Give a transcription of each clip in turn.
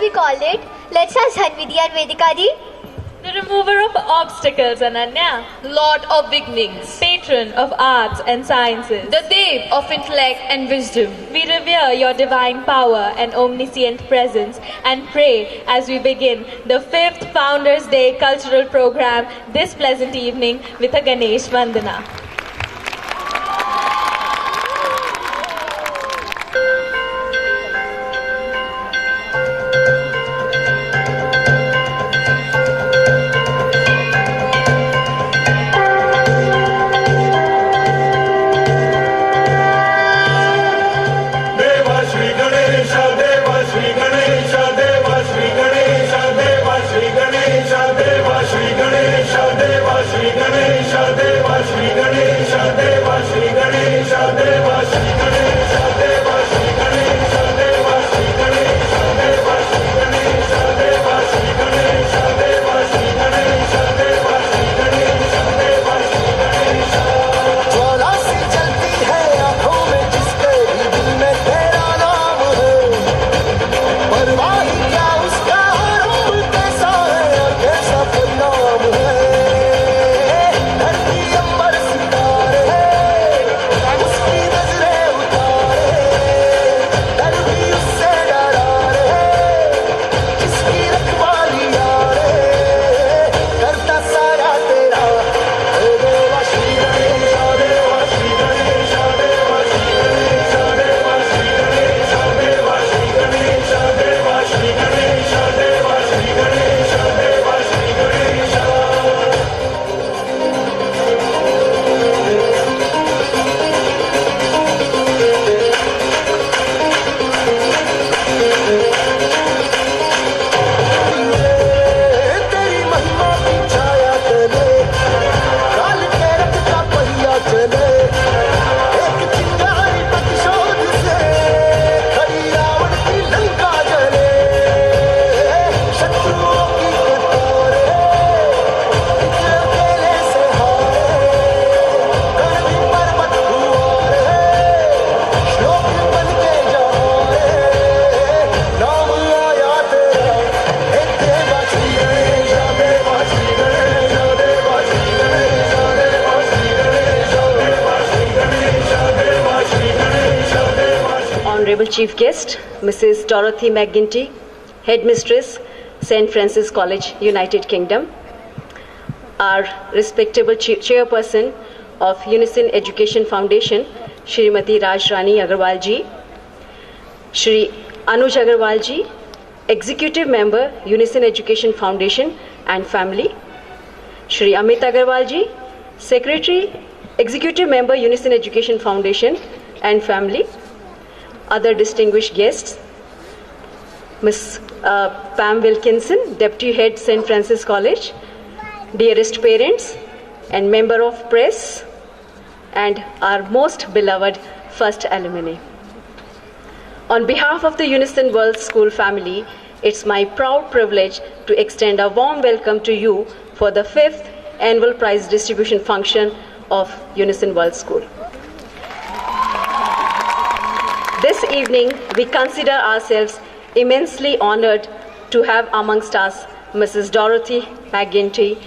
we called it? Let's ask Hanvidi and Vedika ji. The remover of obstacles, Ananya. Lord of beginnings. Patron of arts and sciences. The Dev of intellect and wisdom. We revere your divine power and omniscient presence and pray as we begin the 5th Founders Day cultural program this pleasant evening with a Ganesh Vandana. Chief Guest, Mrs. Dorothy McGinty, Headmistress, St. Francis College, United Kingdom. Our respectable Chairperson of Unison Education Foundation, Shrimati Rajrani Agarwal ji, Shri Anuj Agarwal ji, Executive Member, Unison Education Foundation and Family, Shri Amit Agarwal ji, Secretary, Executive Member, Unison Education Foundation and Family. Other distinguished guests, Ms. Pam Wilkinson, Deputy Head, St. Francis College, dearest parents and member of press, and our most beloved first alumni. On behalf of the Unison World School family, it's my proud privilege to extend a warm welcome to you for the 5th annual prize distribution function of Unison World School. This evening, we consider ourselves immensely honored to have amongst us Mrs. Dorothy McGinty,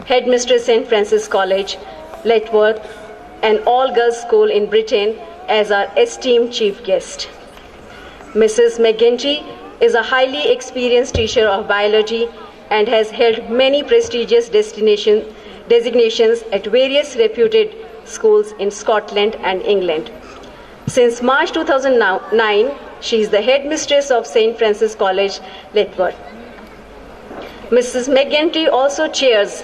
Headmistress St. Francis College, Letchworth, an all-girls school in Britain, as our esteemed chief guest. Mrs. McGinty is a highly experienced teacher of biology and has held many prestigious designations at various reputed schools in Scotland and England. Since March 2009, she is the headmistress of St. Francis College, Letchworth. Mrs. McGinty also chairs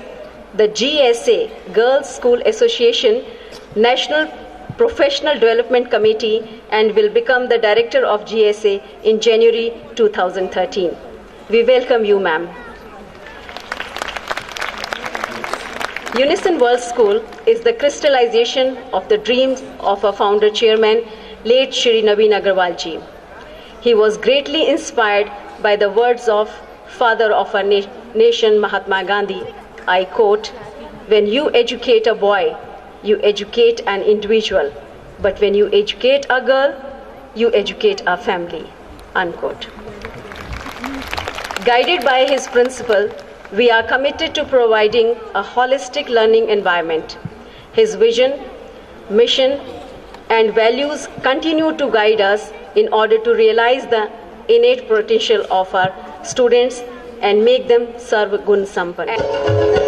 the GSA, Girls School Association, National Professional Development Committee, and will become the director of GSA in January 2013. We welcome you, ma'am. Unison World School is the crystallization of the dreams of our founder chairman, late Shri Naveen Agarwal ji. He was greatly inspired by the words of father of our nation, Mahatma Gandhi. I quote, "When you educate a boy, you educate an individual. But when you educate a girl, you educate a family." Unquote. Guided by his principle, we are committed to providing a holistic learning environment. His vision, mission, and values continue to guide us in order to realize the innate potential of our students and make them Sarv Gun Sampann.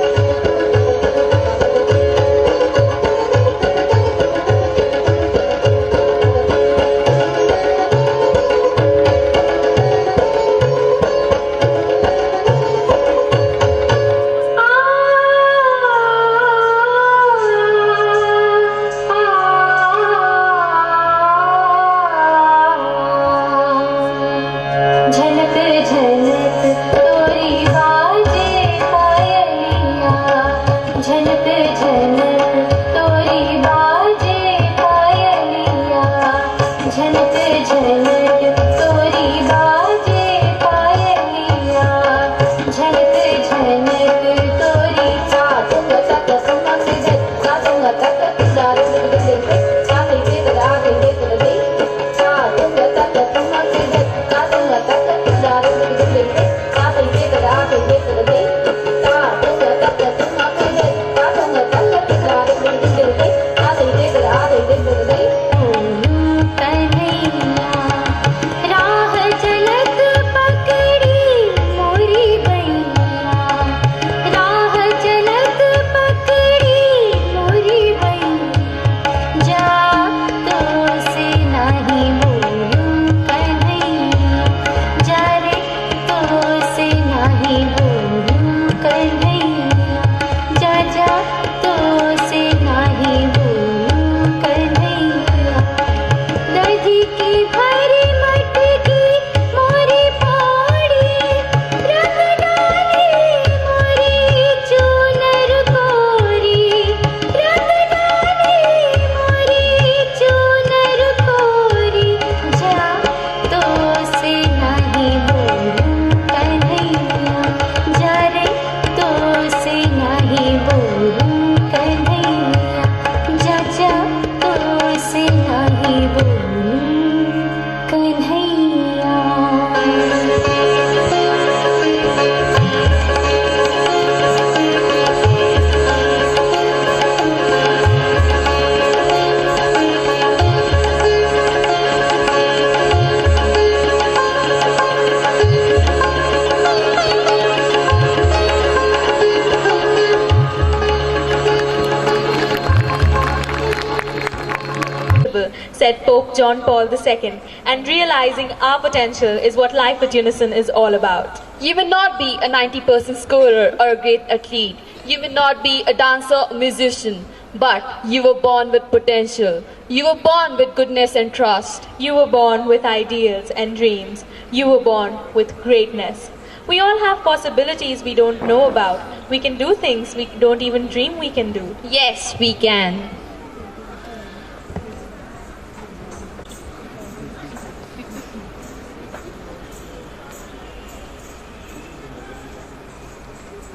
said Pope John Paul II, and realizing our potential is what Life at Unison is all about. You may not be a 90% scorer or a great athlete. You may not be a dancer or musician, but you were born with potential. You were born with goodness and trust. You were born with ideals and dreams. You were born with greatness. We all have possibilities we don't know about. We can do things we don't even dream we can do. Yes, we can.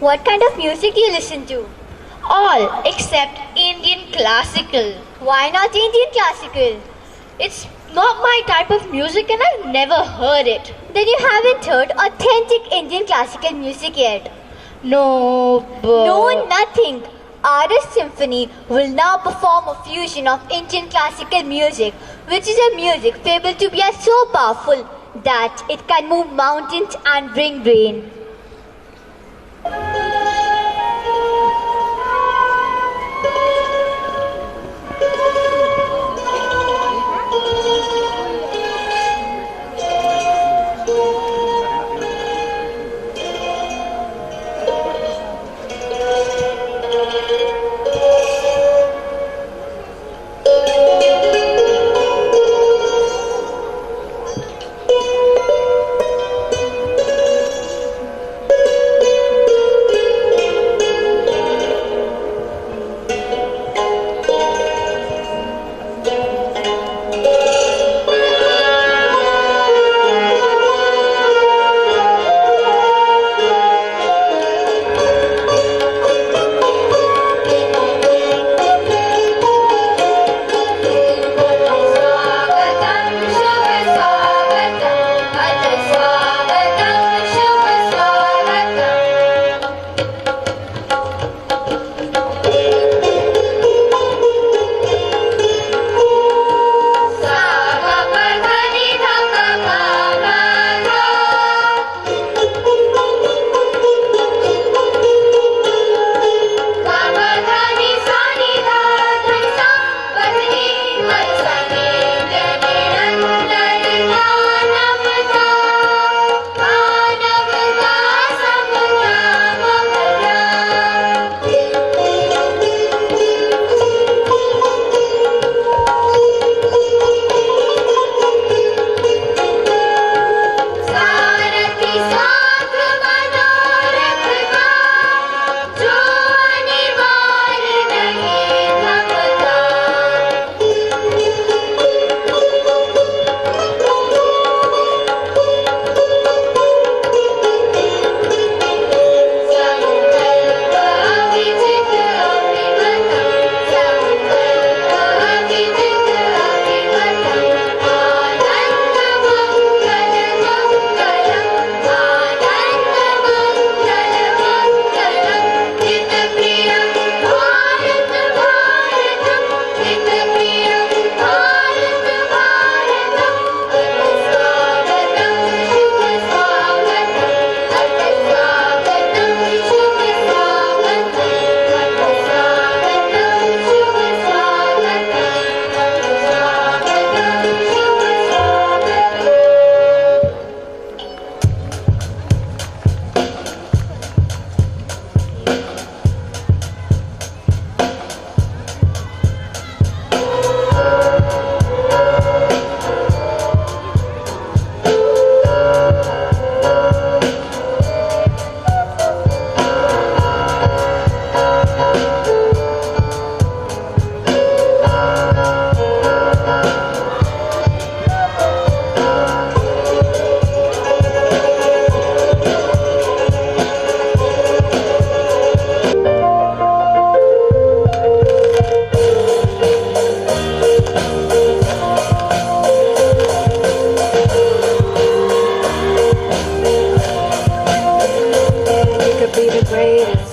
What kind of music do you listen to? All except Indian classical. Why not Indian classical? It's not my type of music and I've never heard it. Then you haven't heard authentic Indian classical music yet. No, but... No, nothing. RS Symphony will now perform a fusion of Indian classical music, which is a music fabled to be so powerful that it can move mountains and bring rain.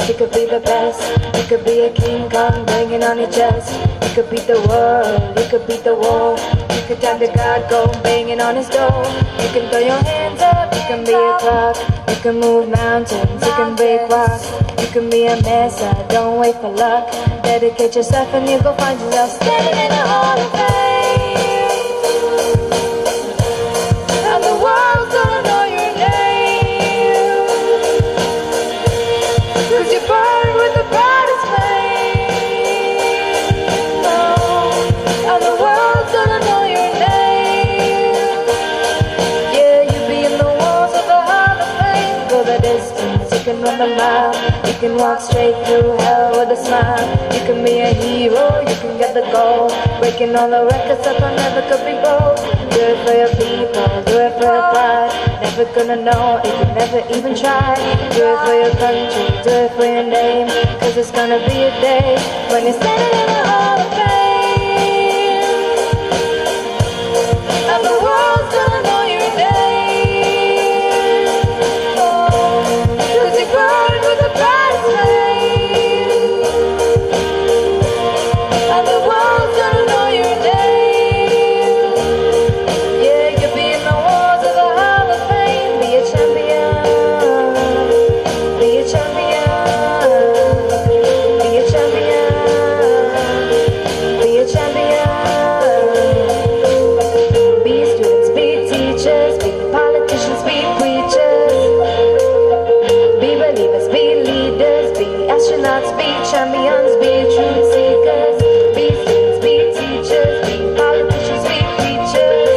You could be the best. You could be a King Kong banging on your chest. You could beat the world. You could beat the war. You could time the God go banging on his door. You can throw your hands up. You can be a clock. You can move mountains. You can break rocks. You can be a mess. Don't wait for luck. Dedicate yourself and you go find yourself standing in the Hall of Fame. And the world's gonna know your name, 'cause you burn with the brightest flame. Oh, and the world's gonna know your name. Yeah, you be in the walls of the Hall of Fame. Go the distance, you can run the mile. You can walk straight through hell with a smile. You can be a hero, you can get the goal. Breaking all the records that never could be broke. Do it for your people, do it for your pride. Never gonna know if you never even try. Do it for your country, do it for your name. 'Cause it's gonna be a day when you're standing in the Hall of Fame. And the world's gonna know your name. Oh, 'cause you burn with the brightest flame. And the world's gonna know your name. Yeah, you'll be in the walls of the Hall of Fame. Be a champion. Be a champion. Be a champion. Be a champion. Be students, be teachers, be politicians, be preachers. Be believers, be leaders, be astronauts, be champions, be truth seekers. Be students, be teachers, be politicians, be preachers.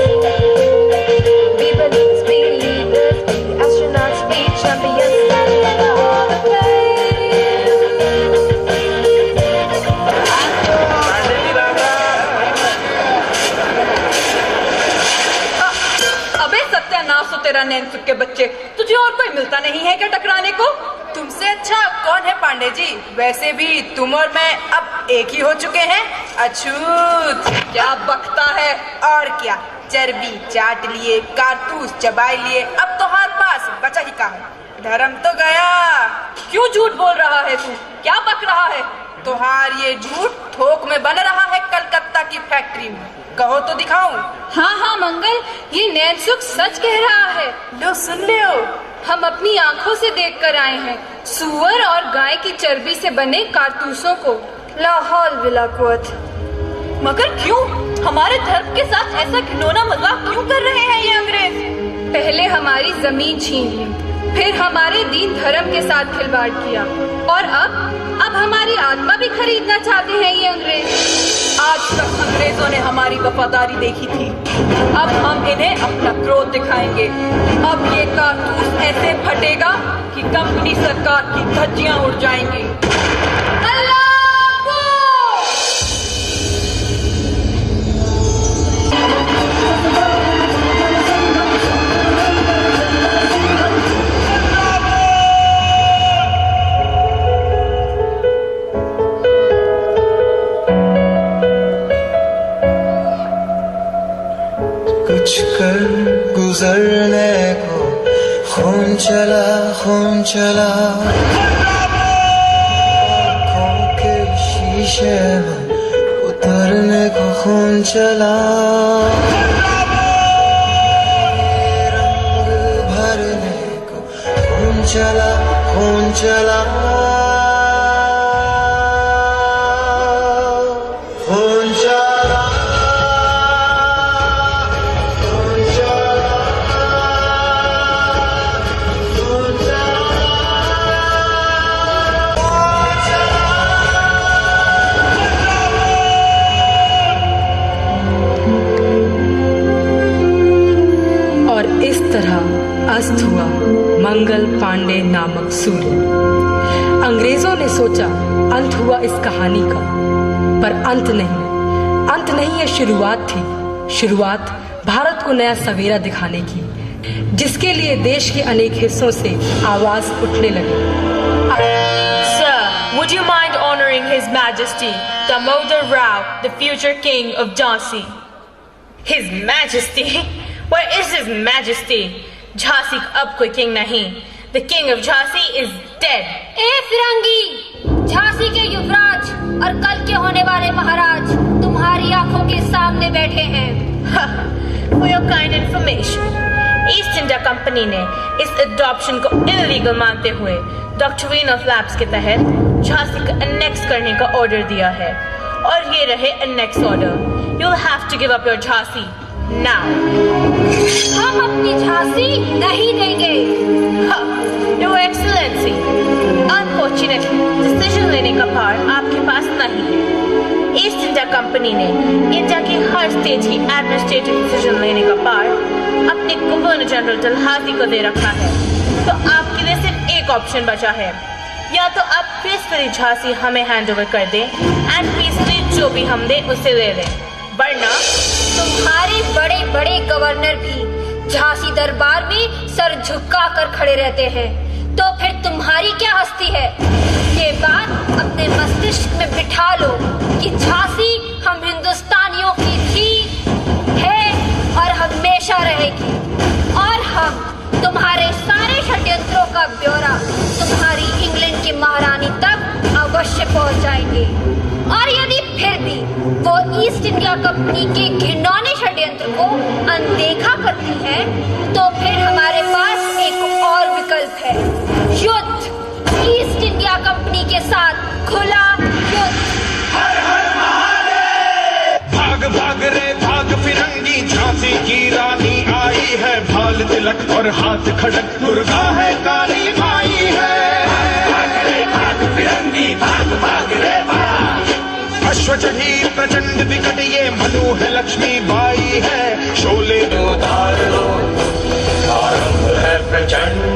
Be believers, be leaders, be astronauts, be champions. Standing in the Hall of Fame. अबे सत्यानाश हो तेरा नैनसुख के बच्चे, तुझे और कोई मिलता नहीं है क्या टकराने को? तुमसे अच्छा कौन है पांडे जी? वैसे भी तुम और मैं अब एक ही हो चुके हैं। अछूत! क्या बकता है? और क्या, चर्बी चाट लिए, कारतूस चबाई लिए, अब तो हर पास बचा ही कहाँ है? धर्म तो गया। क्यों झूठ बोल रहा है तू? क्या बक रहा है? तुहार ये झूठ थोक में बन रहा है कलकत्ता की फैक्ट्री में। कहो तो दिखाऊं? हाँ हाँ मंगल, ये नैनसुख सच कह रहा है। लो सुन लियो। हम अपनी आंखों से देखकर आए हैं सूअर और गाय की चर्बी से बने कारतूसों को। ला हौल बिला कुव्वत। मगर क्यों? हमारे धर्म के साथ ऐसा घिनौना मजाक क्यों कर रहे हैं ये अंग्रेज? पहले हमारी जमीन छीन ली, फिर हमारे दीन धर्म के साथ खिलवाड़ किया, और अब हमारी आत्मा भी खरीदना चाहते हैं ये अंग्रेज। आज तक अंग्रेजों ने हमारी वफादारी देखी थी, अब हम इन्हें अपना क्रोध दिखाएंगे। अब ये कारतूस ऐसे फटेगा कि कंपनी सरकार की धज्जियां उड़ जाएंगी। कुछ कर गुजरने को खून चला आँखों के शीशे में उतरने को खून चला, रंग भरने को खून चला अस्त हुआ मंगल पांडे नामक सूर्य। अंग्रेजों ने सोचा अंत हुआ इस कहानी का, पर अंत नहीं ये शुरुआत थी। शुरुआत भारत को नया सवेरा दिखाने की, जिसके लिए देश के अनेक हिस्सों से आवाज उठने लगी। Sir, would you mind honoring His Majesty Damodar Rao, the future king of Jhansi? His Majesty? Where is His Majesty? Jhansi अब कोई किंग नहीं, The king of Jhansi is dead. ए फिरंगी, झांसी के युवराज और कल के होने वाले महाराज तुम्हारी आंखों के सामने बैठे हैं। For your kind information, east India company ने इस अडॉप्शन को इलीगल मानते हुए डॉक्ट्रिन ऑफ लैप्स के तहत झांसी को अनेक्स करने का ऑर्डर दिया है। और ये रहे annex order. You'll have to give up your Jhansi now. हम अपनी झांसी नहीं देंगे। Your Excellency, unfortunately, डिसीजन लेने का पावर आपके पास नहीं है। ईस्ट इंडिया कंपनी ने इंडिया की हर स्टेट की एडमिनिस्ट्रेटिव डिसीजन लेने का पावर अपने गवर्नर जनरल डलहौजी को दे रखा है। तो आपके लिए सिर्फ एक ऑप्शन बचा है, या तो आप पीसफुली झांसी हमें हैंड ओवर कर दें एंड पीसफुली जो भी हम दें उसे ले लें, वरना तुम्हारे बड़े बड़े गवर्नर भी झांसी दरबार में सर झुका कर खड़े रहते हैं, तो फिर तुम्हारी क्या हस्ती है? ये बात अपने मस्तिष्क में बिठा लो कि झांसी हम हिंदुस्तानियों की थी, है और हमेशा रहेगी। और हम तुम्हारे सारे षड्यंत्रों का ब्यौरा तुम्हारी इंग्लैंड की महारानी तक अवश्य पहुंचाएंगे। और यदि फिर भी वो ईस्ट इंडिया कंपनी के घिनौने षड्यंत्र को अनदेखा करती है, तो फिर हमारे पास एक और विकल्प है, युद्ध। ईस्ट इंडिया कंपनी के साथ खुला युद्ध। हर हर महादेव। भाग भाग रे भाग फिरंगी, झांसी की रानी आई है, भाल तिलक और हाथ खड़क, दुर्गा है काली माई है। भाग रे भाग फिरंगी, भाग भाग रे भाग। अश्व चढ़ी प्रचंड विकट, ये मनु है लक्ष्मी बाई है, शोले दो धार लो, आरंभ है प्रचंड।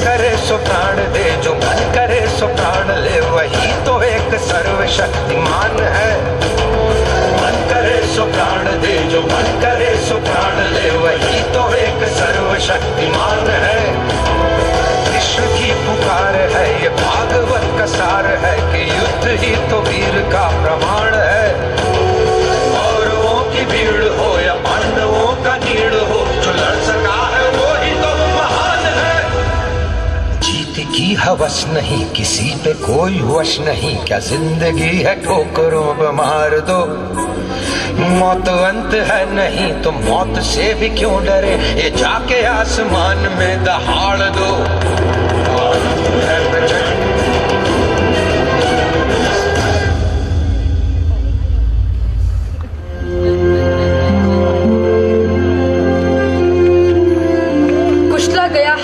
करे सो प्राण दे, जो मन करे सो प्राण ले, वही तो एक सर्वशक्तिमान है। मन करे सो प्राण दे, जो मन करे सो प्राण ले, वही तो एक सर्वशक्तिमान है। कृष्ण की पुकार है, ये भागवत का सार है कि युद्ध ही तो वीर का प्रमाण है। कौरवों की भीड़ हो या पांडवों का नीड़ हो, जो लड़ सका है वो ही तो महान है। जीत की हवस नहीं, किसी पे कोई वश नहीं, क्या जिंदगी है ठोकरों पे मार दो। मौत अंत है नहीं तो मौत से भी क्यों डरे, ये जाके आसमान में दहाड़ दो। है प्रचंड कुचला गया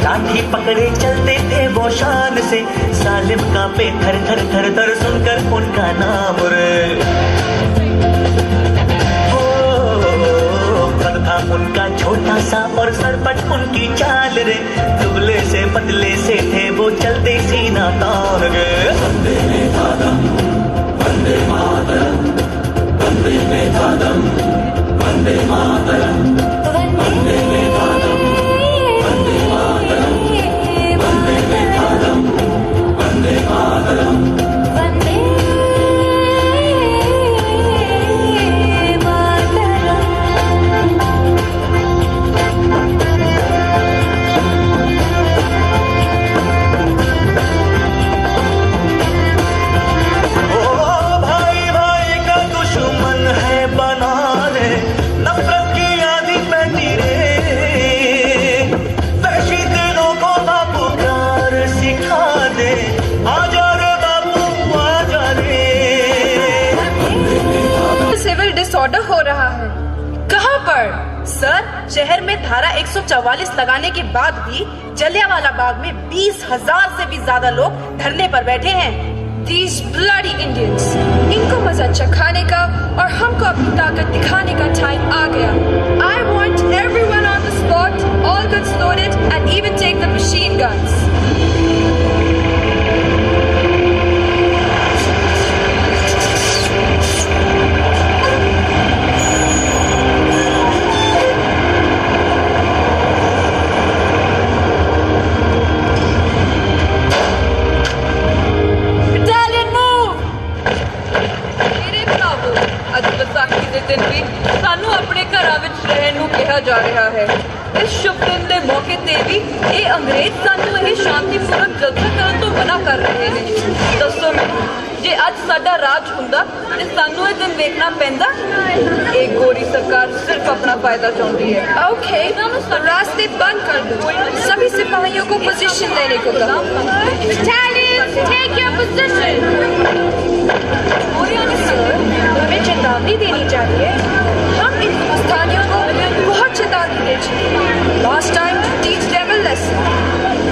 लाठी पकड़े चलते थे वो शान से, सालिम कांपे थर थर थर थर सुनकर उनका नाम रे। कद था उनका छोटा सा और सरपट उनकी चाल रे, दुबले से पतले से थे वो चलते सीना तान गे। वंदे मातरम, वंदे मातरम, वंदे मातरम, वंदे मातरम, वंदे मातरम। वंदे मातरम, वंदे भाई भाई का दुश्मन है बना रे, नफरत की आदि पैती रे, वहशी दिलों को ना पुकार सिखा दे, आजा रे बाबू आजा रे। सिविल डिसऑर्डर हो रहा है। कहाँ पर? सर, शहर में धारा 144 लगाने के बाद भी जलियांवाला बाग में 20,000 से भी ज्यादा लोग धरने पर बैठे हैं। These bloody Indians! इनको मजा चखाने का और हमको अपनी ताकत दिखाने का टाइम आ गया। I want everyone on the spot, all guns loaded, and even take the machine guns. जा रहा है। इस शुभ दिन के मौके ते भी ये अंग्रेज सानू ये शांतिपूर्वक जलसा करन तो मना कर रहे हैं। दसो मैनू जे अज साडा राज हुंदा ते सानू ये दिन देखना पैंदा? एक गोरी सरकार सिर्फ अपना फायदा चाहती है। ओके, रास्ते बंद कर दो। सभी सिपाहियों को पोजीशन लेने को कहो। Battalions, take your position. हमें चेतावनी देनी चाहिए। हम इन स्थानियों को बहुत चेतावनी दे चुके। Last time to teach them a lesson.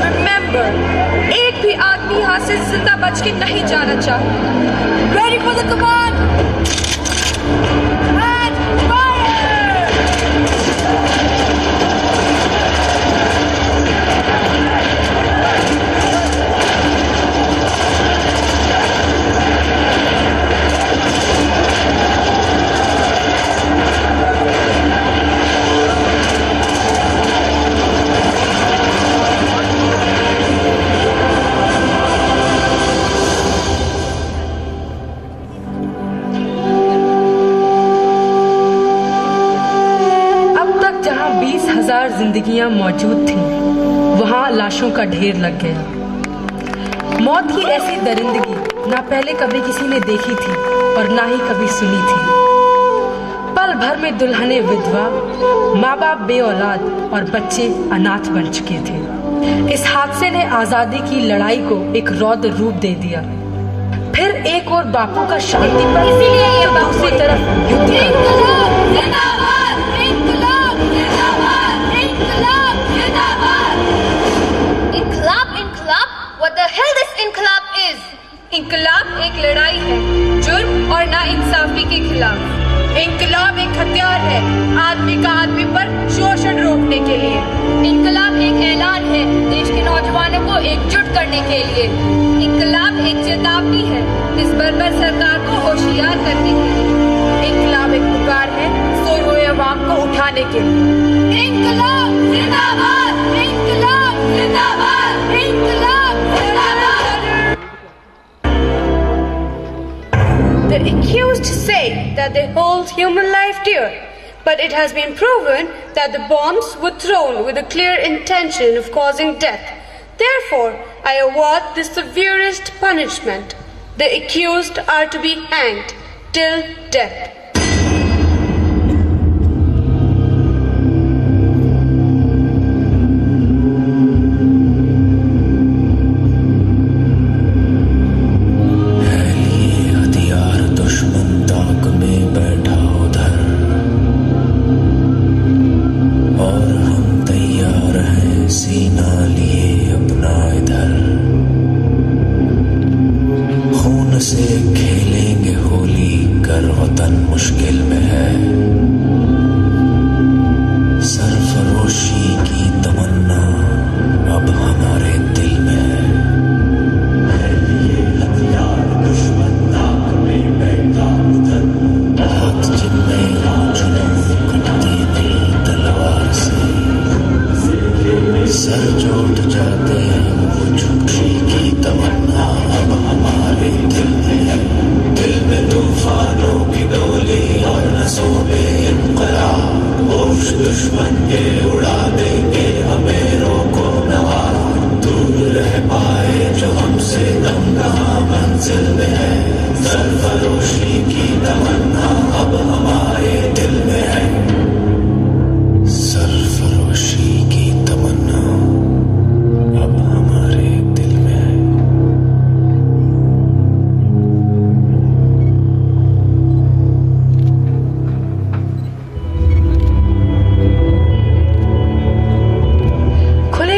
Remember, एक भी आदमी यहाँ से जिंदा बच के नहीं जाना चाहिए। Ready for the command? And fire! जिंदगियां मौजूद थीं, वहां लाशों का ढेर लग गया। मौत की ऐसी दरिंदगी ना पहले कभी किसी ने देखी थी और ना ही कभी सुनी थी। पल भर में दुल्हनें विधवा, माँ बाप बेऔलाद और बच्चे अनाथ बन चुके थे। इस हादसे ने आजादी की लड़ाई को एक रौद्र रूप दे दिया। फिर एक और बापू का शांति पर, इसीलिए ये तो दूसरी तरफ युद्ध का। What the hell this इनकलाब is? इनकलाब एक लड़ाई है जुर्म और नाइंसाफी के खिलाफ। इनकलाब एक हथियार है आदमी का आदमी पर शोषण रोकने के लिए। इनकलाब एक ऐलान है देश के नौजवानों को एकजुट करने के लिए। इनकलाब एक चेतावनी है इस बर्बर सरकार को होशियार करने के लिए। इनकलाब एक पुकार है सोए हुए अवाम को उठाने के लिए। इनकलाब जिंदाबाद, इनकलाब जिंदाबाद, इनकलाब जिंदाबाद। The accused say that they hold human life dear, but it has been proven that the bombs were thrown with a clear intention of causing death. Therefore, I award the severest punishment. The accused are to be hanged till death.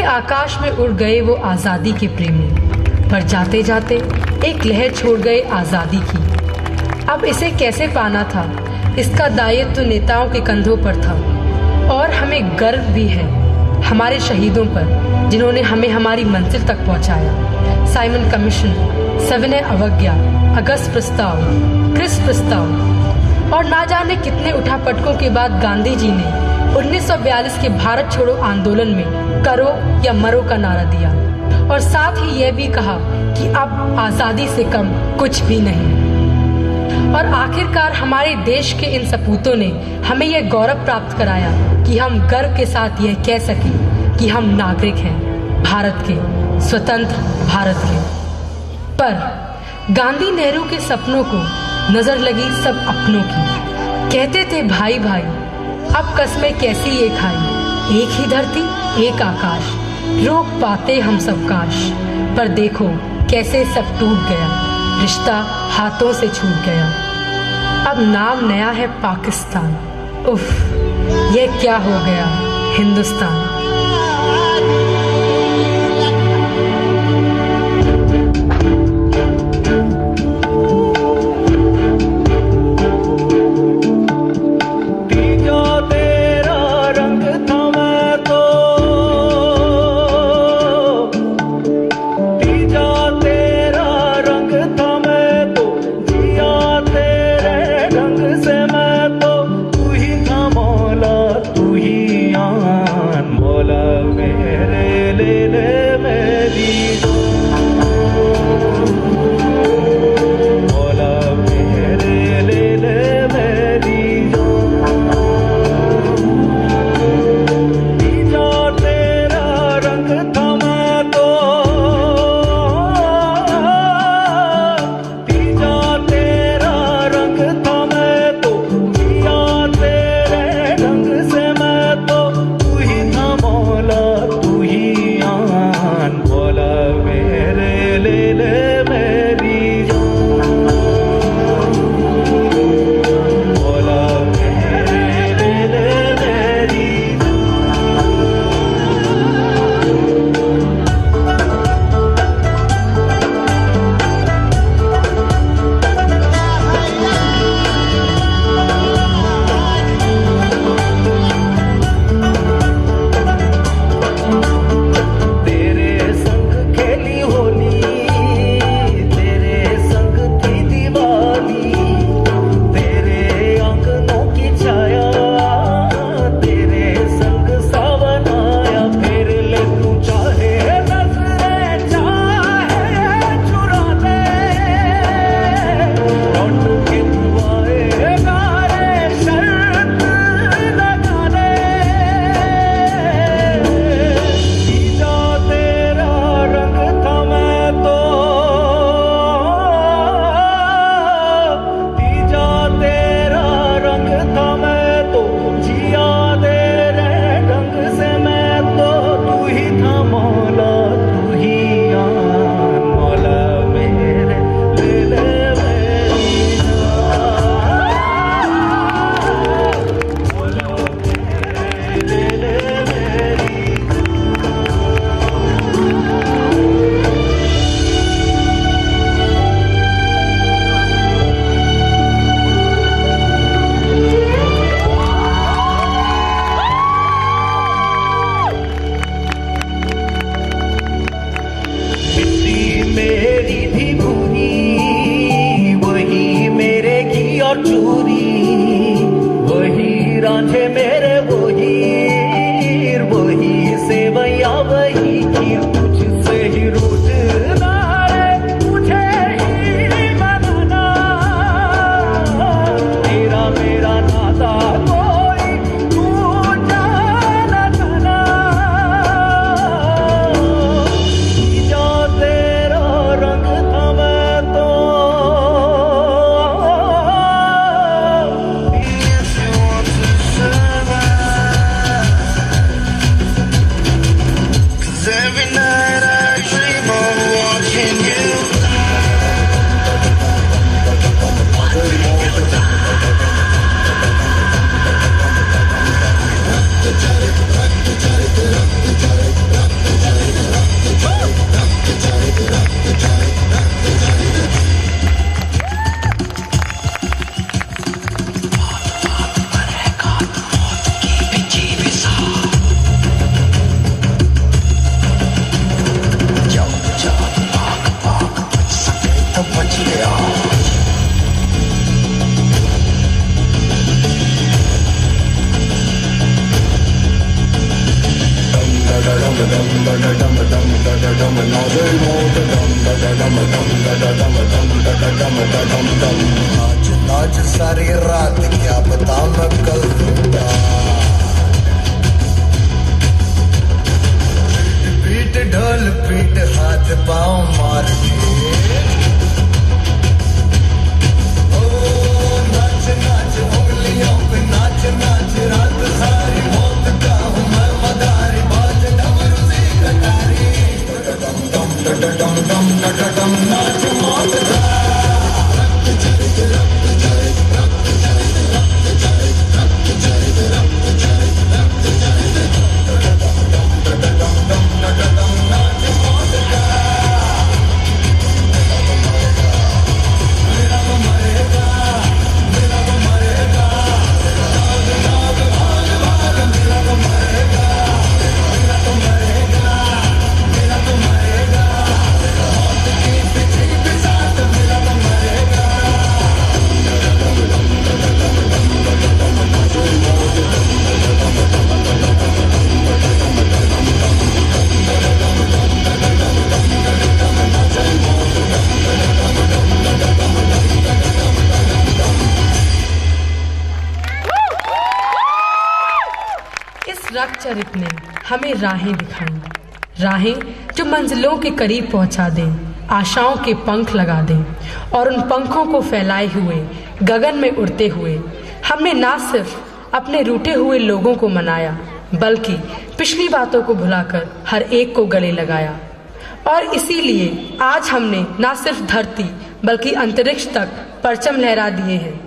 आकाश में उड़ गए वो आजादी के प्रेमी, पर जाते जाते एक लहर छोड़ गए आजादी की। अब इसे कैसे पाना था, इसका दायित्व तो नेताओं के कंधों पर था। और हमें गर्व भी है हमारे शहीदों पर, जिन्होंने हमें हमारी मंजिल तक पहुंचाया। साइमन कमीशन, सविनय अवज्ञा, अगस्त प्रस्ताव, क्रिस प्रस्ताव और ना जाने कितने उठापटकों के बाद गांधी जी ने 1942 के भारत छोड़ो आंदोलन में करो या मरो का नारा दिया और साथ ही यह भी कहा कि अब आजादी से कम कुछ भी नहीं। और आखिरकार हमारे देश के इन सपूतों ने हमें यह गौरव प्राप्त कराया कि हम गर्व के साथ यह कह सकें कि हम नागरिक हैं भारत के, स्वतंत्र भारत के। पर गांधी नेहरू के सपनों को नजर लगी सब अपनों की। कहते थे भाई भाई, अब कस्में कैसी ये खाई, एक ही धरती एक आकाश, रोक पाते हम सब काश। पर देखो कैसे सब टूट गया, रिश्ता हाथों से छूट गया। अब नाम नया है पाकिस्तान, उफ ये क्या हो गया हिंदुस्तान। आज सारी रात क्या बता मैं कल पीट ढोल पीट हाथ पाँव मार के ओ नाच नाच उंगलियों पे नाच नाच रात सारी मौत का हूँ मैं मदारी बाज डमरू से कटारी डम डम डम डम डम डम नाच मौत का रक्तचरित ने हमें राहें दिखाई, राहें जो मंजिलों के करीब पहुंचा दें, आशाओं के पंख लगा दें और उन पंखों को फैलाए हुए गगन में उड़ते हुए हमने ना सिर्फ अपने रूठे हुए लोगों को मनाया बल्कि पिछली बातों को भुलाकर हर एक को गले लगाया। और इसीलिए आज हमने ना सिर्फ धरती बल्कि अंतरिक्ष तक परचम लहरा दिए हैं।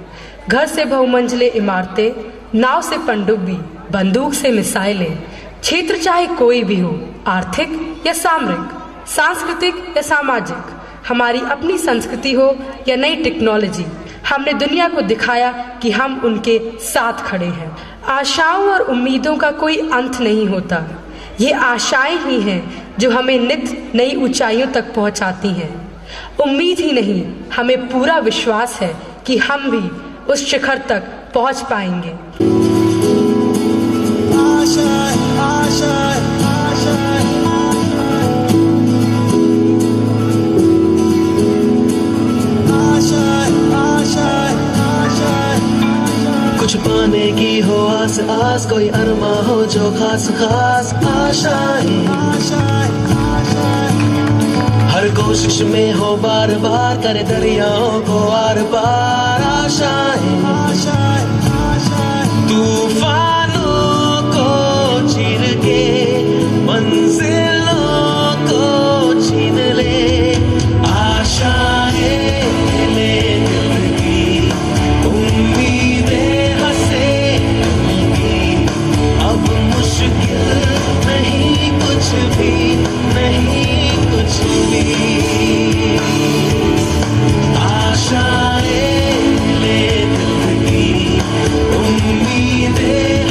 घर से बहुमंजिले इमारतें, नाव से पनडुब्बी, बंदूक से मिसाइलें, क्षेत्र चाहे कोई भी हो, आर्थिक या सामरिक, सांस्कृतिक या सामाजिक, हमारी अपनी संस्कृति हो या नई टेक्नोलॉजी, हमने दुनिया को दिखाया कि हम उनके साथ खड़े हैं। आशाओं और उम्मीदों का कोई अंत नहीं होता। ये आशाएं ही हैं जो हमें नित्य नई ऊंचाइयों तक पहुंचाती हैं। उम्मीद ही नहीं, हमें पूरा विश्वास है कि हम भी उस शिखर तक पहुंच पाएंगे। कुछ पाने की हो आस आस, कोई अरमा हो जो खास खास आशाएं, हर कोशिश में हो बार बार करे दरियाओं को आर पार आशाएं, तूफानों को चीर के मंजिलों को छीन ले आशाएं, ले दिल की उम्मीदें हंसे होंगी, अब मुश्किल नहीं कुछ भी, नहीं कुछ भी, आशाएं ले दिल की उम्मीदें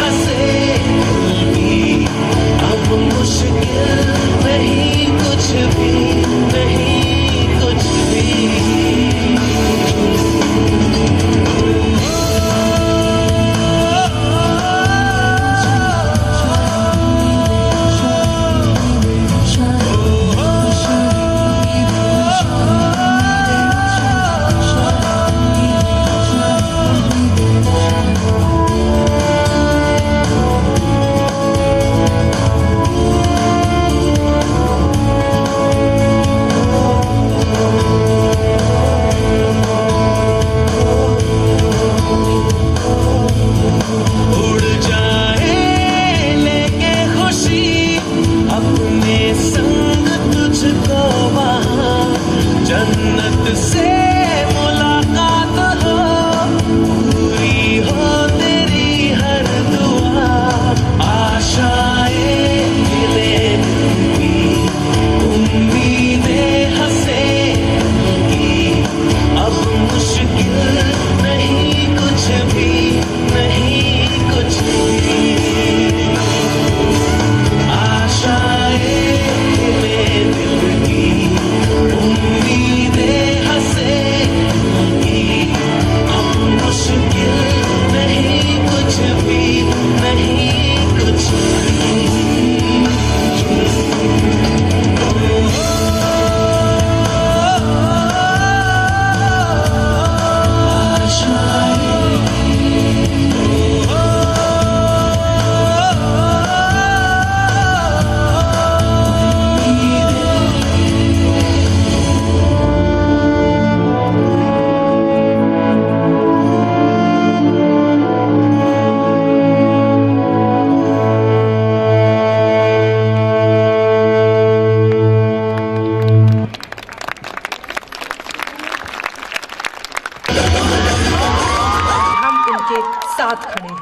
साथ खड़े हैं।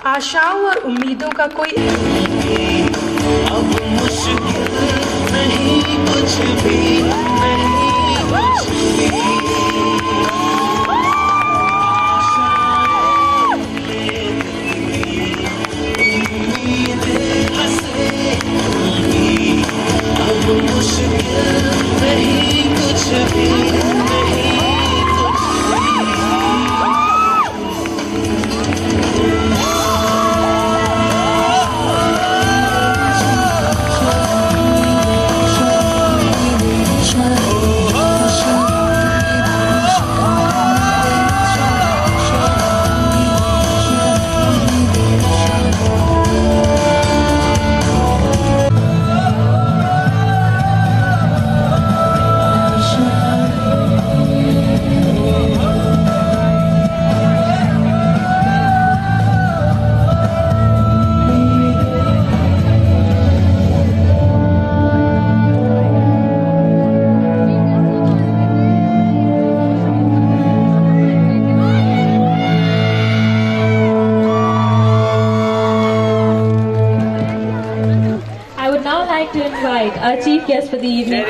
आशाओं और उम्मीदों का कोई अब मुश्किल नहीं कुछ भी, नहीं कुछ भी। उम्मीदें हंसेंगी, अब मुश्किल नहीं कुछ भी, नहीं कुछ भी। To invite our chief guest for the evening.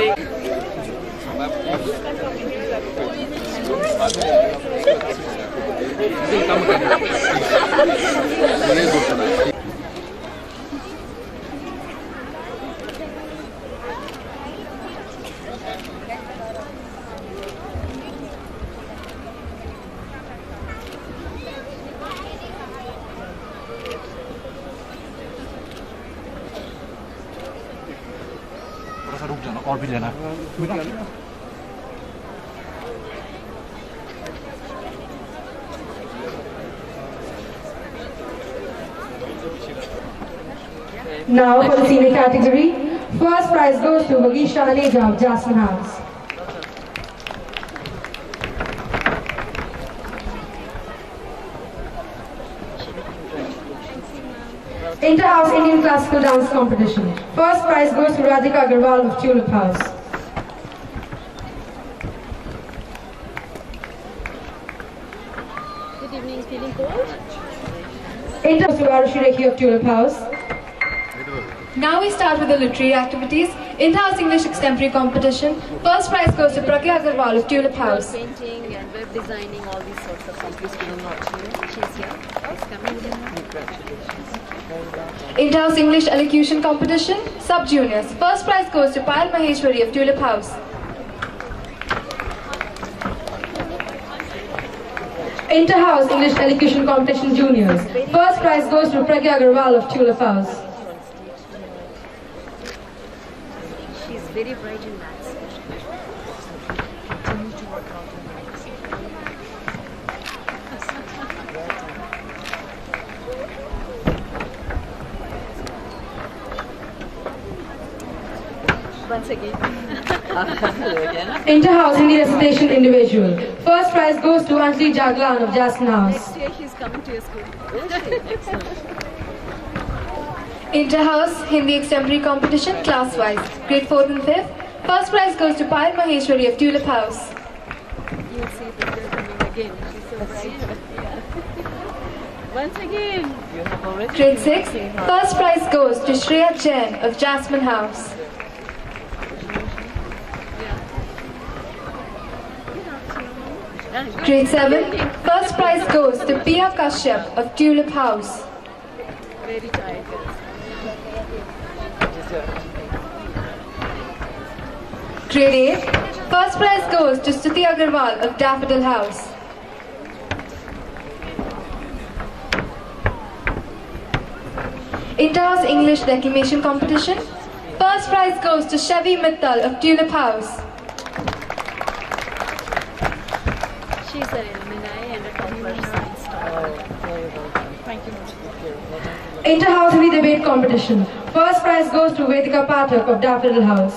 रुक जाना और भी लेना है। Now for the senior category, first prize goes to Vagisha Aneja of Jasmine House. Inter-House Indian Classical Dance Competition. First prize goes to Radhika Agarwal of Tulip House. Good evening, feeling cold? Inter-House to Arushi Rekhi of Tulip House. Now we start with the literary activities. Inter-House English Extemporary Competition. First prize goes to Pragya Agarwal of Tulip House. Painting and web designing, all these sorts of competitions. She's here. She's coming here. Congratulations. Inter-House English Elocution Competition. Sub-Juniors. First prize goes to Payal Maheshwari of Tulip House. Inter-House English Elocution Competition Juniors. First prize goes to Pragya Agarwal of Tulip House. She's very bright in maths. Continue to work out in maths. Once again. Inter-House Hindi Recitation Individual. First prize goes to Anjali Jaglan of Jasmine House. Next year she's coming to your school. Inter-House Hindi Extemporary Competition class-wise. Grade 4th and 5th. First prize goes to Payal Maheshwari of Tulip House. You'll see that they're coming again. She's so bright. Once again. Grade 6. First prize goes to Shreya Jain of Jasmine House. Grade 7. First prize goes to Pia Kashyap of Tulip House. Very tired. Grade 8. First prize goes to Stuti Agarwal of Daffodil House. Inter-House English Declamation Competition. First prize goes to Shavi Mittal of Tulip House. She's an alumni and a topper science star. Thank you. Inter-House Hindi Debate Competition. First prize goes to Vedika Pathak of Daffodil House.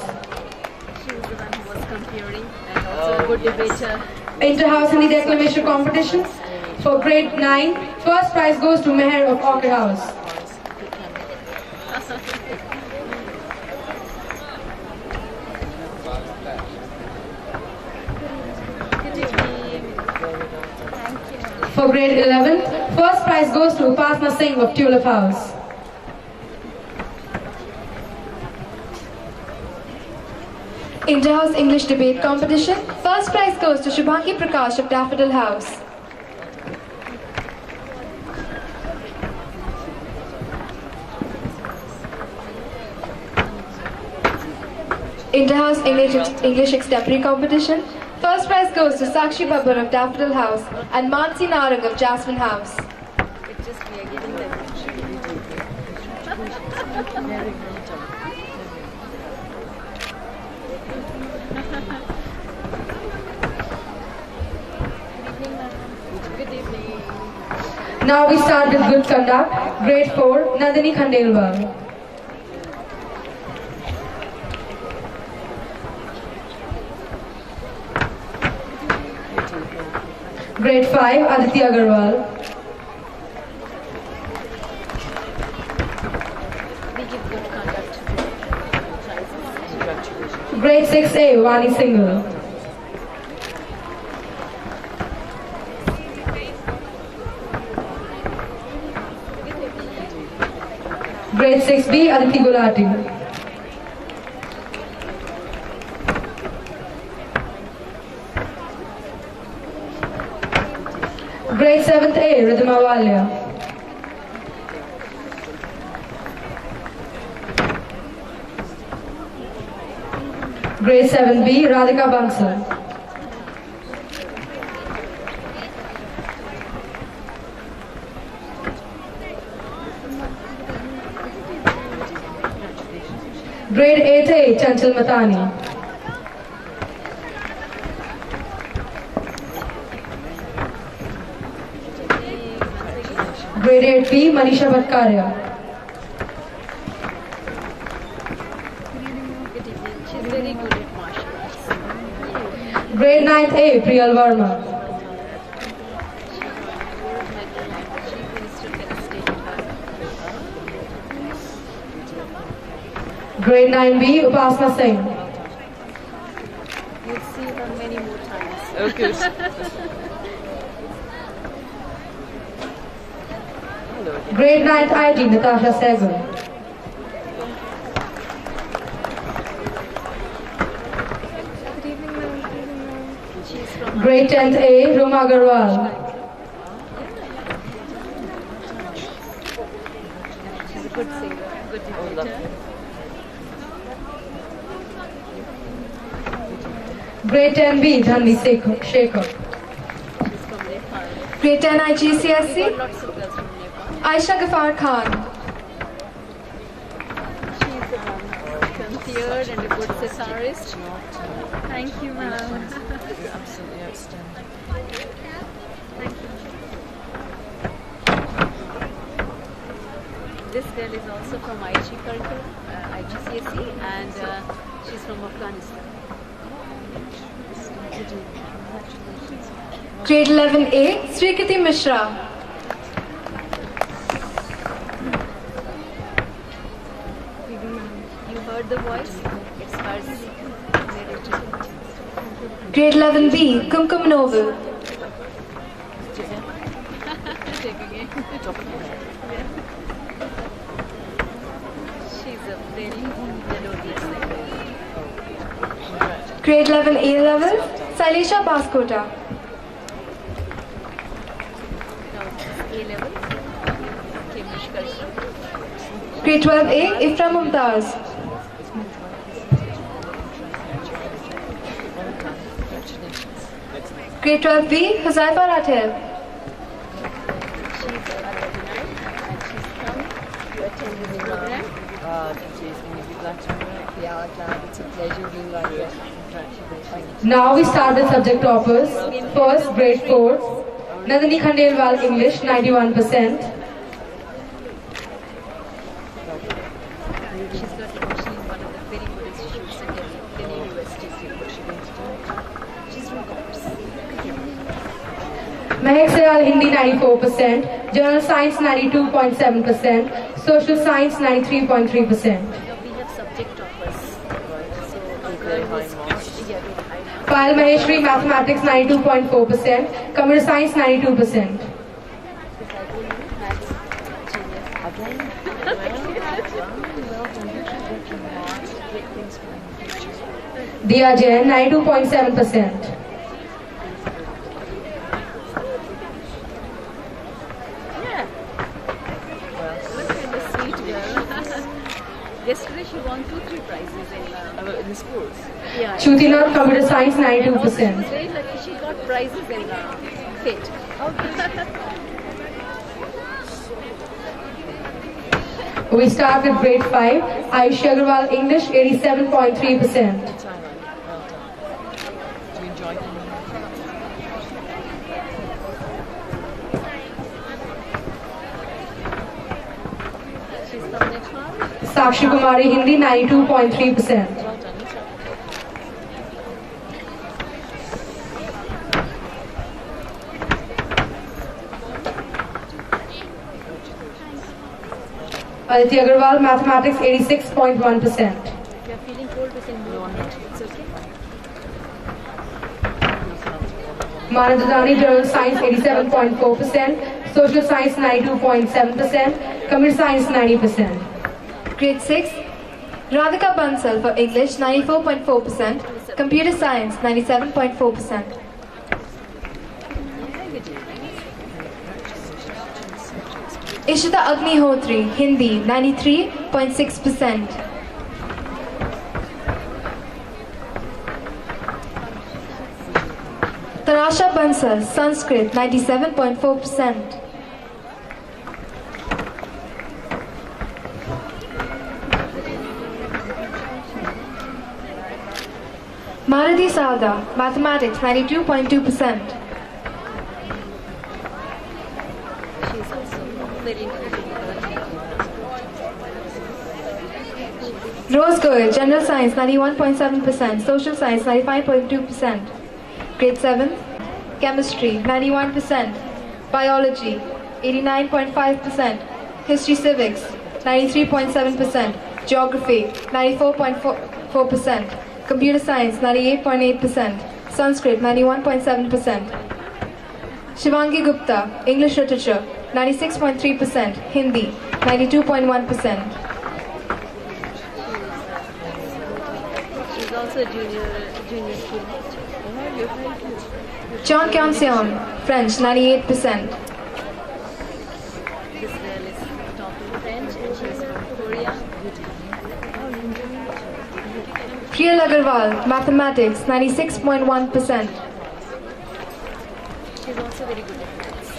She was the one who was comparing and also a good debater. Inter-House Hindi Declamation Competition. For grade 9, first prize goes to Meher of Orchid House. For grade 11, first prize goes to Upasna Singh of Tulip House. Inter-House English Debate Competition. First prize goes to Shubhangi Prakash of Daffodil House. Inter-House English Extempore Competition. First prize goes to Sakshi Babbar of Daffodil House and Mansi Narang of Jasmine House. Now we start with good conduct. Grade 4, Nandini Khandelwal. Grade 5, Aditi Agarwal. Grade 6A, Vani Singhal. Grade 6B, Aditi Gulati. Grade 7th A, Ridhima Walia. Grade 7B, Radhika Bansal. Grade 8A, Chanchal Matani. Grade 8B, Manisha Bhattacharya. Grade 9A, Priyal Verma. Grade 9B, Upasna Singh. You'll see her many more times. Okay. Grade 9th ID, Natasha Sehgal. Grade 10th A, Roma Agarwal. She's a good singer, good debater. Grade 10B, Dhanvi Shekhar. Grade 10 IGCSE, Aisha Ghaffar Khan. She's the one concierge and a good sitarist. Thank you, ma'am. You're absolutely outstanding. Thank you. This girl is also from IG curriculum, IGCSE, and she's from Afghanistan. Grade 11A, Srikiti Mishra. You heard the voice? It's hers. Grade 11B, Kumkum Novel. Take again. She's a very melodious singer. Grade 11A level, Sailisha Baskota. A-level, Cambridge curriculum. Grade 12A, Ifra Mumtaz. Grade 12B, Huzaifa Ratheb. She's a Latinite and she's come to attend this program. Yeah, it's a pleasure being on here. Now we start with subject toppers. First, grade 4, Nandini Khandelwal English, 91%. She's one of the very good institutes in Delhi University. She's from Commerce. Mehak Sayal Hindi, 94%. General Science, 92.7%. Social Science, 93.3%. We have subject toppers. So a girl who's Payal Maheshwari, Mathematics 92.4%, Computer Science 92%. Diya Jain 92.7%. Yesterday she won 2-3 prizes in the schools. Yeah. Shruti, Computer Science 92%. She was very lucky. She got prizes in FIT. We start with grade 5. Ayush Agarwal, English 87.3%. Sakshi Kumari, Hindi 92.3%. Aditya Agarwal, Mathematics 86.1%. If you are feeling cold, we can blow on it. It's okay. Manadadani, General Science 87.4%, Social Science 92.7%, Computer Science 90%. Grade 6, Radhika Bansal for English 94.4%, Computer Science 97.4%. Ishita Agnihotri, Hindi 93.6%. Tarasha Bansal, Sanskrit 97.4%. Maradhi Salda, Mathematics 92.2%. She's also very intelligent. Rose Goyal, General Science 91.7%, Social Science 95.2%. Grade 7, Chemistry 91%, Biology 89.5%, History Civics 93.7%, Geography 94.4%, Computer Science 98.8%, Sanskrit 91.7%. Shivangi Gupta, English Literature 96.3%, Hindi 92.1%. She's also a junior student. John Kyon-seon, French 98%. This girl is top in French and she's from Korea. Priyal Agarwal, Mathematics 96.1%. She's also very good at maths.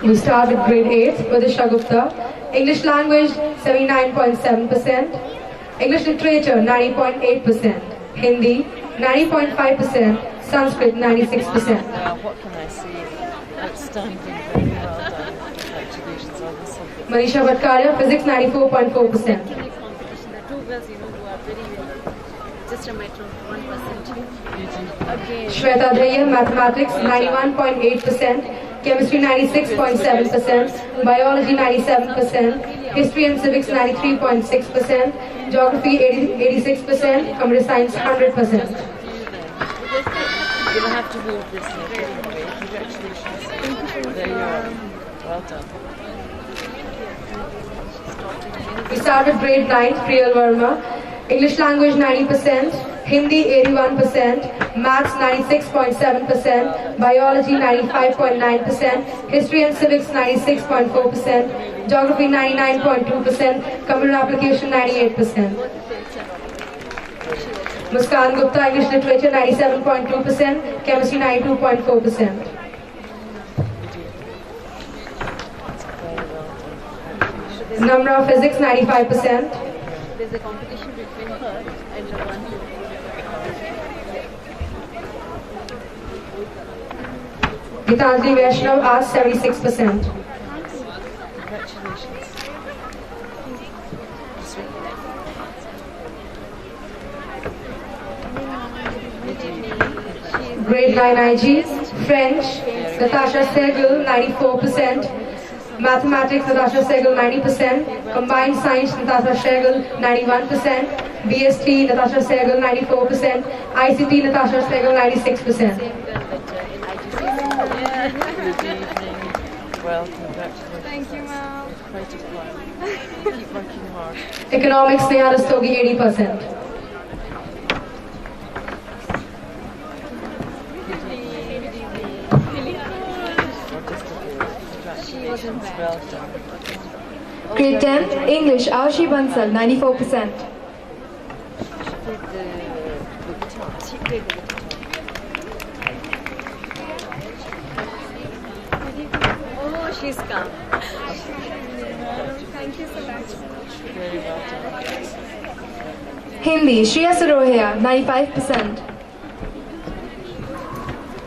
We start with grade 8, Vidisha Gupta, English Language 79.7%, English Literature 90.8%, Hindi 90.5%, Sanskrit 96%. What can I say? Outstanding, very well done. Congratulations on this subject. Manisha Bhattacharya, Physics 94.4%. Competition. There are two girls, who are very just a matter of 1%. Again. Shweta Dayya, Mathematics 91.8%, Chemistry 96.7%, Biology 97%, History and Civics 93.6%, Geography 86%, Computer Science 100%. You will have to move this anyway. Congratulations. There you are. Well done. We start with grade 9, Priyal Verma, English Language 90%, Hindi 81%, Maths 96.7%, Biology 95.9%, History and Civics 96.4%, Geography 99.2%, Computer Application 98%. Muskan Gupta, English Literature 97.2%, Chemistry 92.4%. Namra, Physics 95%. There's a competition between her and the one who. Gitanjali Vaishnav, Arts 76%. Congratulations. Grade 9 IG, French, Natasha Sehgal 94%, Mathematics Natasha Sehgal 90%, Combined Science Natasha Sehgal 91%, BST Natasha Sehgal 94%, ICT Natasha Sehgal 96%. Well, congratulations. Thank you, ma'am. Quite a while. Keep working hard. Economics Sneha Rastogi 80%. Well done. Grade 10, English, Ashi Bansal, 94%. Oh, she's come. Thank you so much. Very well done. Hindi, Shreya Sarohia, 95%.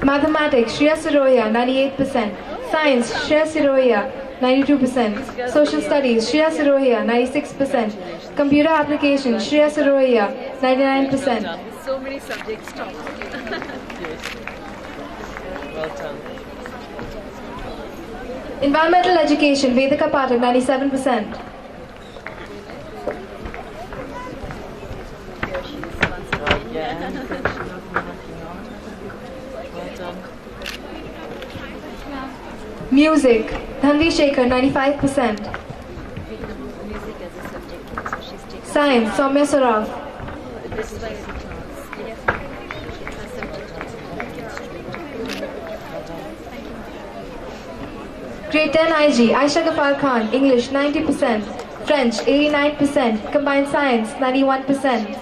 Mathematics, Shreya Sarohia, 98%. Science, Shreya Sarohia, 92%. Social Studies, Shreya Sarohia, 96%. Computer Applications, Shreya Sarohia, 99%. So many subjects taught. Well done. Environmental Education, Vedika Pathak, 97%. Music, Dhanvi Shekhar, 95%. Science, Soumya Saraf. Grade 10 IG, Aisha Ghaffar Khan, English, 90%. French, 89%. Combined Science, 91%.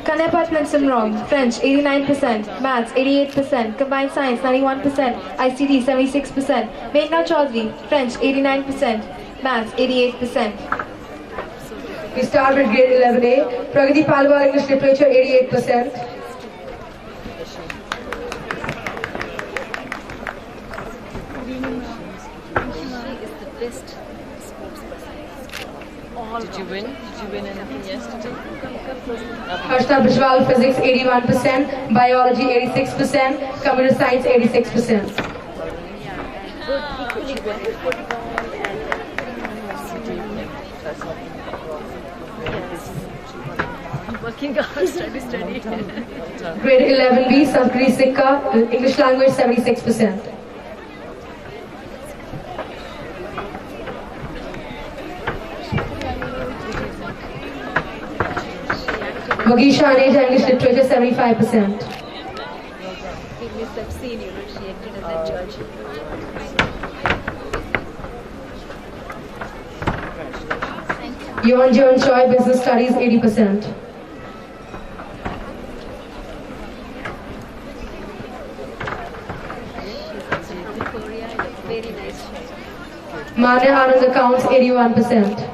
Kanepatnam Simrong, French, 89%. Maths, 88%. Combined Science, 91%. ICT, 76%. Meghna Chaudhary, French, 89%. Maths, 88%. We start with grade 11A. Pragati Palwar, English Literature, 88%. Did you win? Did you win anything yesterday? Harshna Bishwal, Physics, 81%. Biology, 86%. Computer Science, 86%. Working hard, study. Grade 11B, Sanskrit Sikha, English Language, 76%. Magisha Aneja, English Literature, 75%. We missed that scene, she acted as a judge. Yeon Jeon Choi, Business Studies, 80%. Very nice. Manya Anand Accounts, 81%.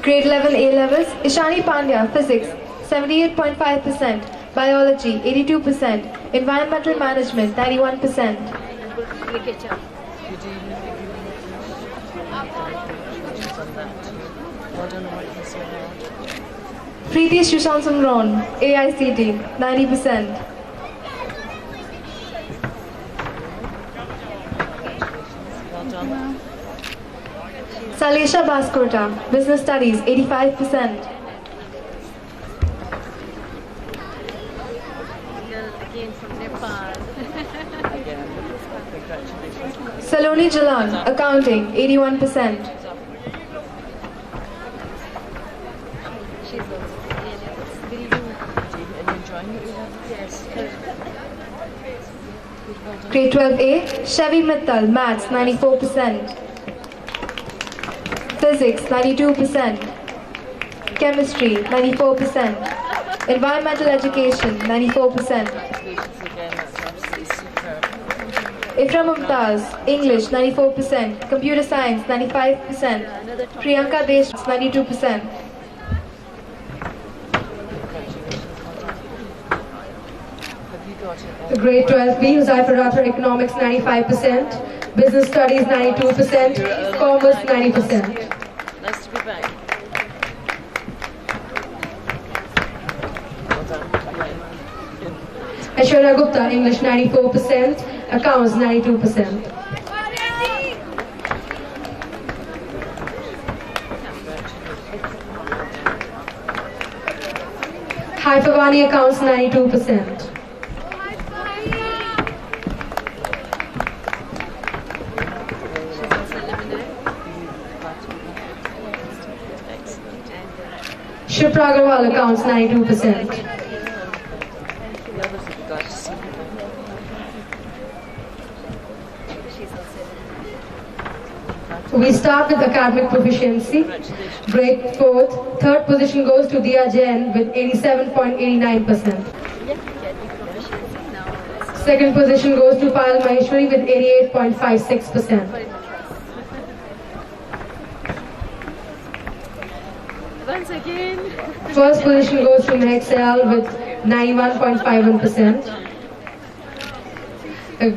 Grade 11 A-levels, Ishani Pandya, Physics, 78.5%. Biology, 82%. Environmental Management, 91%. Preeti Sushant Samron, AICT, 90%. Salesha Baskurta, Business Studies, 85%. Again from Nepal. Saloni Jalan, Accounting, 81%. She's also very Yes. Grade 12A, Chevy Mittal, Maths, 94%. Physics, 92%. Chemistry, 94%. Environmental Education, 94%. Ikram Mumtaz, English, 94%. Computer Science, 95%. Priyanka Desh, 92%. Grade 12B, Huzaifar Rathor, Economics, 95%. Business Studies, 92%. Commerce, 90%. Nice to be back. Shweta Gupta, English 94%, Accounts 92%. Hi Pavani, Accounts 92%. Shipra Agarwal, Accounts 92%. We start with academic proficiency. Grade 4th, third position goes to Diya Jain with 87.89%. Second position goes to Payal Maheshwari with 88.56%. Once again. First position goes to Mehak Sayal with 91.51%.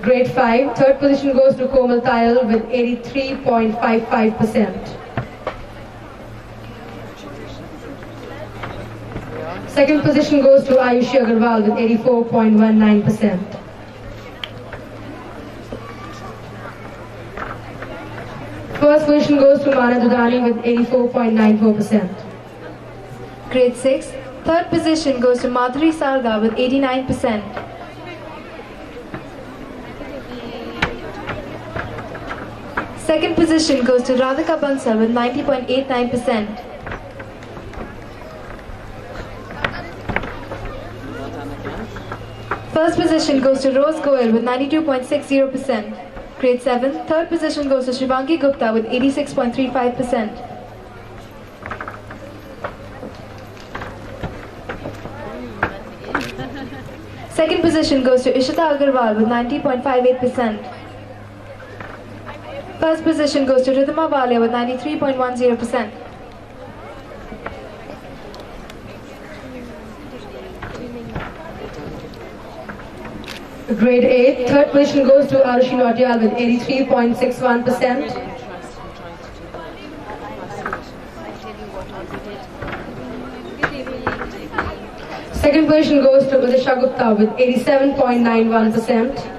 Grade 5, third position goes to Komal Tayal with 83.55%. Second position goes to Ayushi Agarwal with 84.19%. First position goes to Mana Dudani with 84.94%. Grade 6, third position goes to Madhuri Sarda with 89%. Second position goes to Radhika Bansal with 90.89%. First position goes to Rose Goel with 92.60%. Grade 7, third position goes to Shivangi Gupta with 86.35%. Second position goes to Ishita Agarwal with 90.58%. First position goes to Ridhima Walia with 93.10%. Grade 8, third position goes to Arushi Nautiyal with 83.61%. Second position goes to Vidisha Gupta with 87.91%.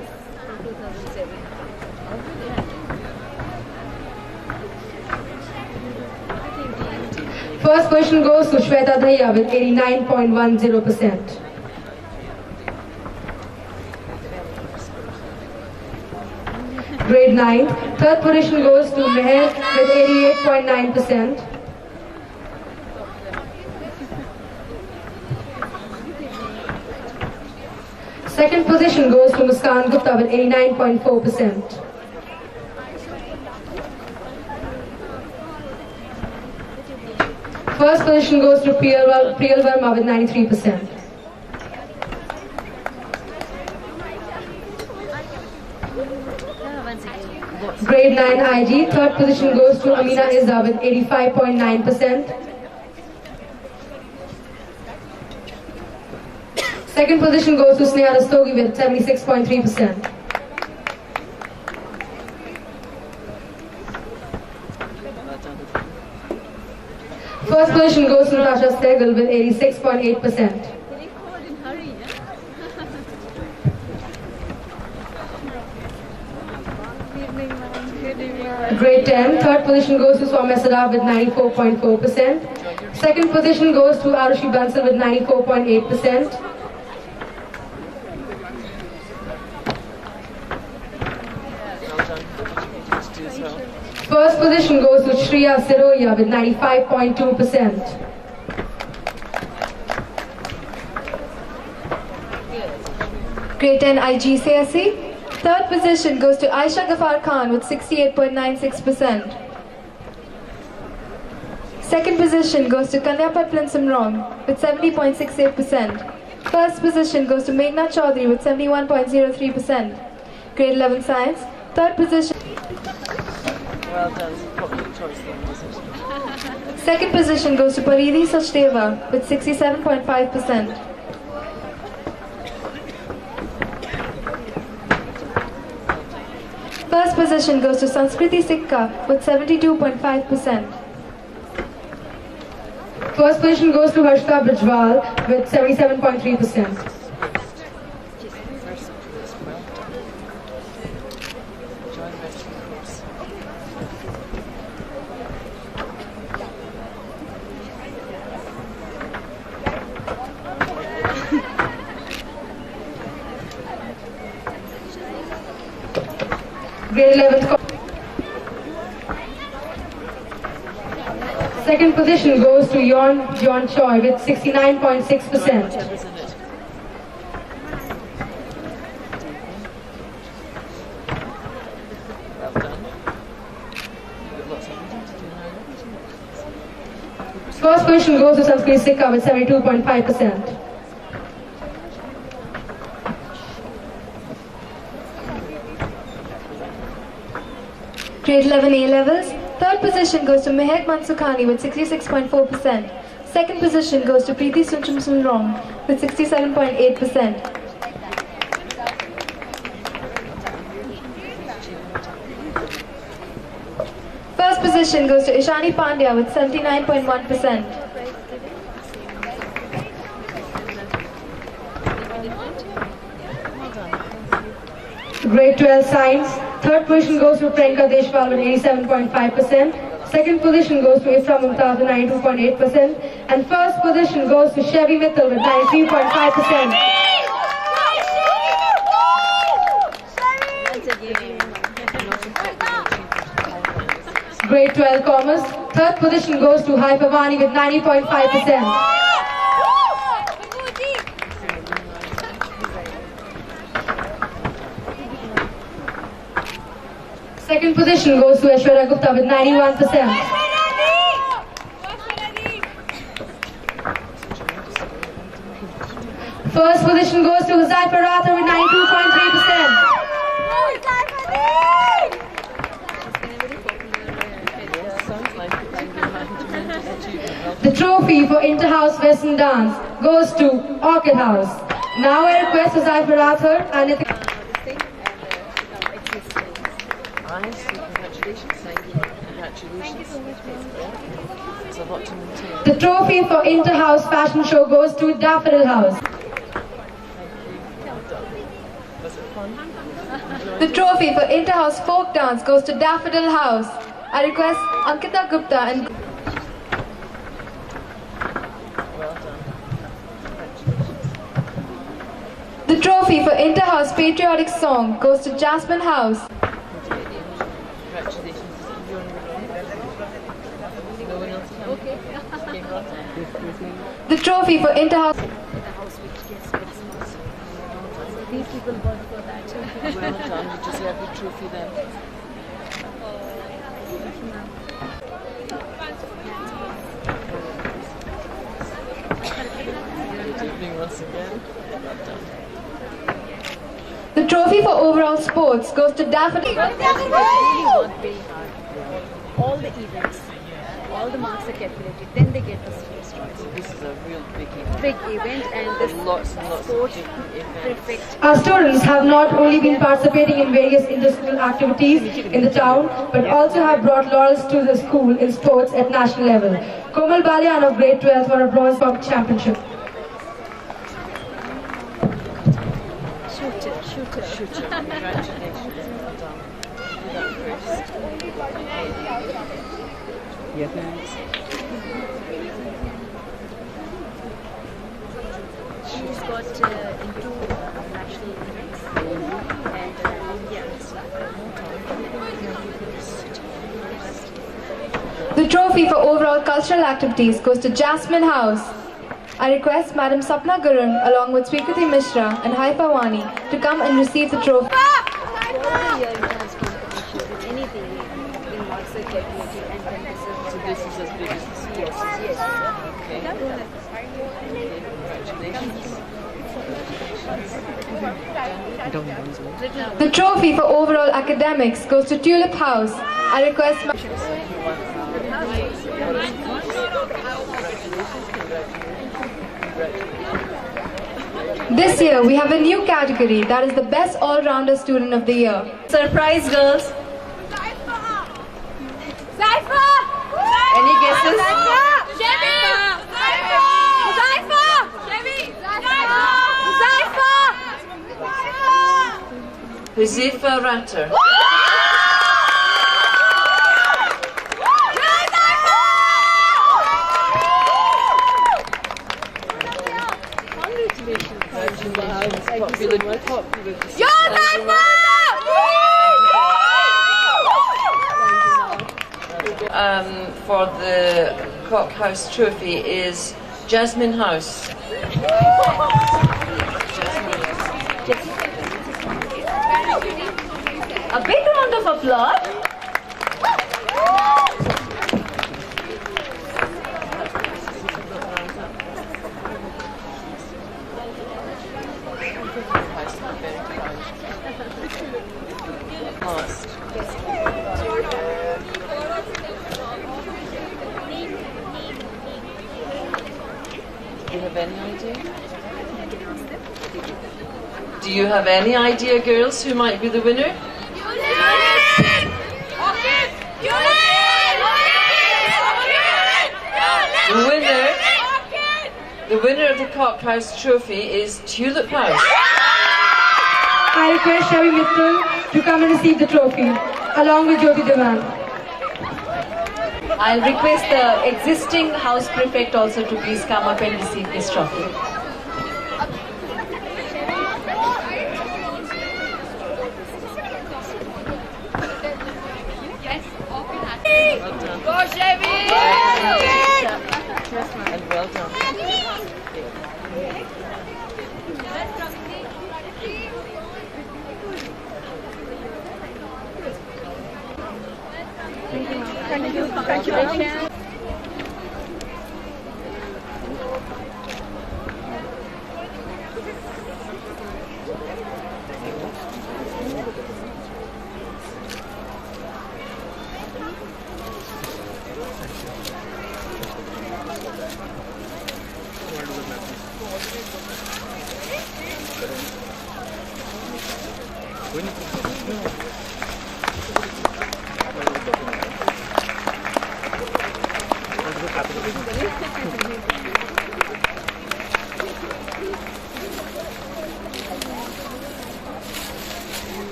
First position goes to Shweta Dhaya with 89.10%. Grade 9, third position goes to Meher with 88.9%. Second position goes to Muskan Gupta with 89.4%. First position goes to Priyal Verma with 93%. Grade 9 IG, third position goes to Amina Izza with 85.9%. Second position goes to Sneha Rastogi with 76.3%. First position goes to Natasha Stegel with 86.8%. Grade 10, third position goes to Swami Sadaf with 94.4%. Second position goes to Arushi Bansal with 94.8%. First position goes to Shreya Siroya with 95.2%. Grade 10 IG CSE. Third position goes to Aisha Ghaffar Khan with 68.96%. Second position goes to Kanya Patlan Simron with 70.68%. First position goes to Meghna Chaudhary with 71.03%. Grade 11 Science. Third position. Well done. Public choice then, wasn't it? Second position goes to Paridhi Sachdeva with 67.5%. First position goes to Sanskriti Sikka with 72.5%. First position goes to Harshita Brijwal with 77.3%. Grade 11th. Second position goes to Yon John Choi with 69.6%. First position goes to Sanskrit Sikka with 72.5%. Grade 11 A-levels. Third position goes to Mehak Mansukhani with 66.4%. Second position goes to Preeti Sunchum Sunrong with 67.8%. First position goes to Ishani Pandya with 79.1%. Grade 12 Science. Third position goes to Priyanka Deshwal with 87.5%. Second position goes to Ifra Mumtaz with 92.8%. And first position goes to Chevy Mittal with 93.5%. Grade 12 Commerce. Third position goes to Hai Pavani with 90.5%. Second position goes to Aishwarya Gupta with 91%. First position goes to Huzaifa Rathar with 92.3%. The trophy for Inter-House Western Dance goes to Orchid House. Now I request Huzaifa Rathar and the trophy for Inter-House Fashion Show goes to Daffodil House. The trophy for Inter-House Folk Dance goes to Daffodil House. I request Ankita Gupta and the trophy for Inter-House Patriotic Song goes to Jasmine House. The trophy for Inter-House. These people bought for that. Well done, you just have the trophy then. Good evening once again. Well done. The trophy for overall sports goes to Daffodil. Really work very hard. All the events, all the marks are calculated, then they get the first prize. This is a real big event. Big event and the lots and lots of different events. Perfect. Our students have not only been participating in various interdisciplinary activities in the town, but also have brought laurels to the school in sports at national level. Komal Balyan of grade 12 for a bronze box championship. Shoot it. Congratulations. Well done. Do that first. Yeah, thanks. She's got into national events and The trophy for overall cultural activities goes to Jasmine House. I request Madam Sapna Gurun along with Sweekriti Mishra and Hai Pawani to come and receive the trophy. the year it has been commissioned with anything in marks are calculated and then this is So this is as big as the sports. yes. Okay. Congratulations. The trophy for overall academics goes to Tulip House. I request This year we have a new category, that is the best all-rounder student of the year. Surprise, girls. Any guesses? Huzaifa Rathar. Popular. for the Cockhouse Trophy is Jasmine House. A big round of applause. Lost. Do you have any idea? Do you have any idea, girls, who might be the winner? The winner of the Cockhouse Trophy is Tulip House. I request Shavi Mittal to come and receive the trophy, along with Jyoti Devan. I'll request the existing house prefect also to please come up and receive this trophy. Go Chevy! And well done. Congratulations.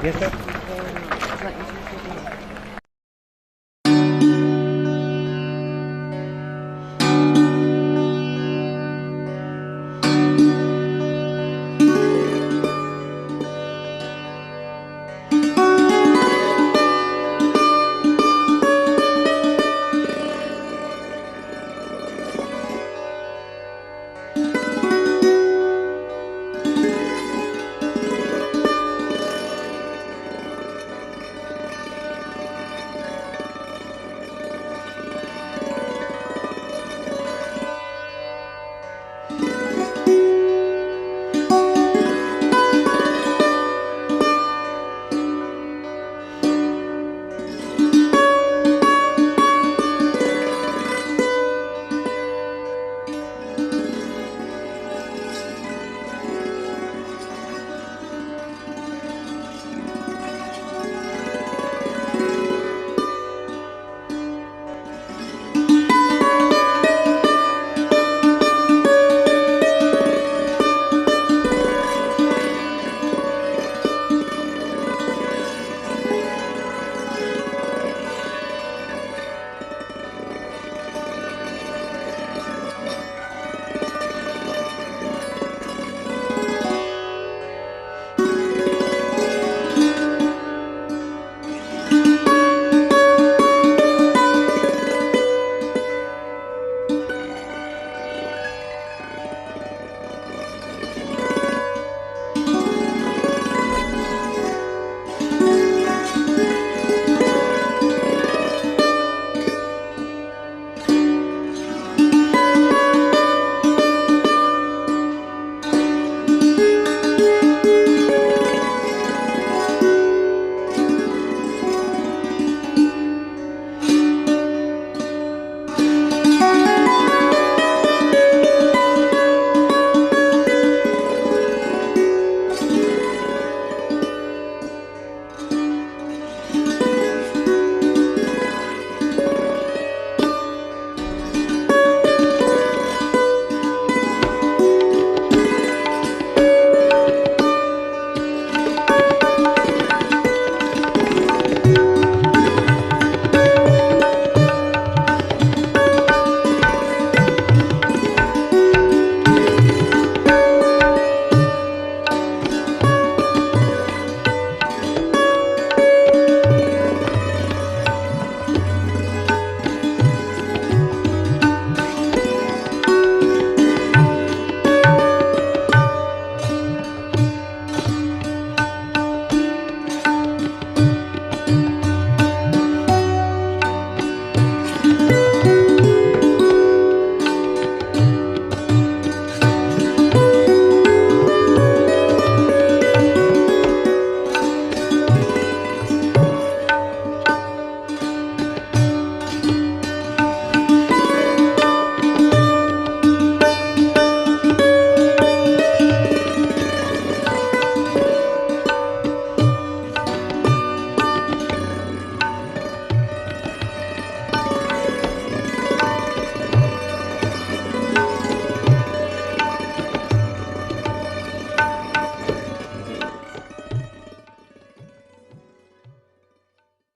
Yes, sir. Is that you?